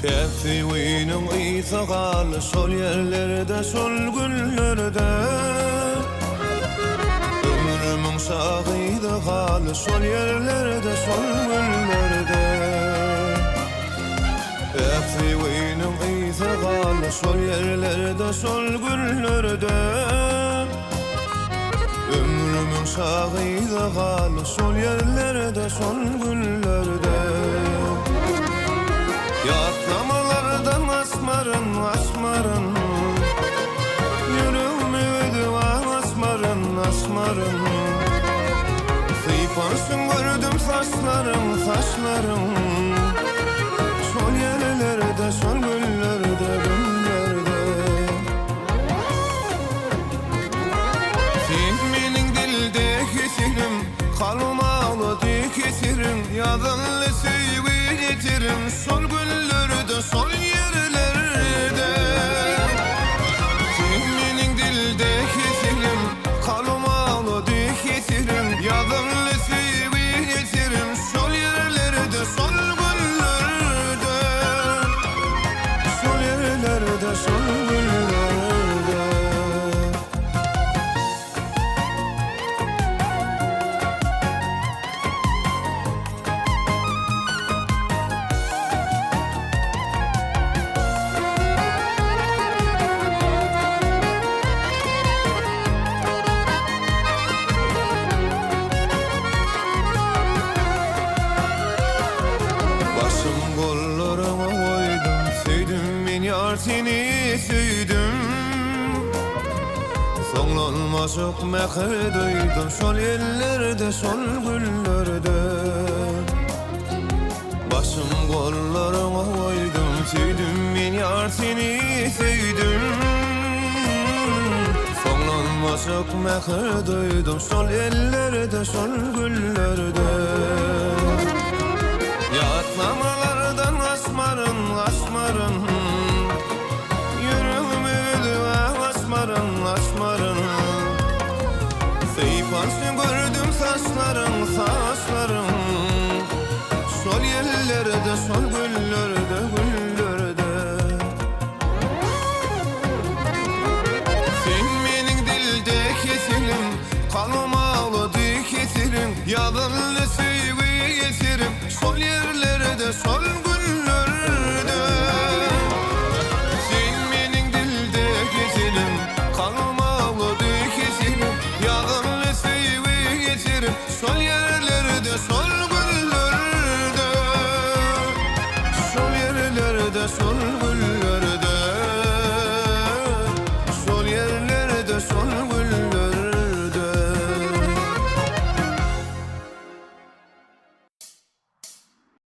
Tefvi'nin iytikalı sol yerlerde, sol günlerde. Ömrümün sağıydı kalı sol yerlerde, sol günlerde. Tefvi'nin iytikalı sol yerlerde, sol günlerde. Ömrümün sağıydı kalı sol yerlerde, sol günlerde. Yatlamalardan asmarın, asmarın. Yüreğimi ödüvan asmarın, asmarın. Sıypansın gördüm saçların, saçların. Sol yerlerde, sol güllerde, güllerde. Sen benim dildeki silim, kalmalı dikesirim. Yadınlı sevgi getirim, sol güllerde, sol yerlerde. Sen benim dildeki silim, kalmalı dikesirim. Yadınlı sevgi getirim, sol yerlerde, sol güllerde. Sol yerlerde, sol güllerde. Kollarıma koydum, sevdim ben yar seni sevdim. Sonlanma çok mehir duydum, sol yerlerde, sol güllerde. Başım kollarıma koydum, sevdim ben yar seni sevdim. Sonlanma çok mehir duydum, sol yerlerde, sol güllerde. Yatlamalardan asmarın, asmarın. Yüreğimi ödüven asmarın, asmarın. Seypansın gördüm saçların, saçların. Sol yerlerde, sol güllerde, güllerde. Sen benim dildeki silim, kalmalı dikesirim. Yadınlı sevgi getirim, sol yerlerde, sol günlerde. Sen benim dildeki silim, kalmalı dikesirim. Yadınlı sevgi getirim, sol yerlerde, sol günlerde. Sol yerlerde, sol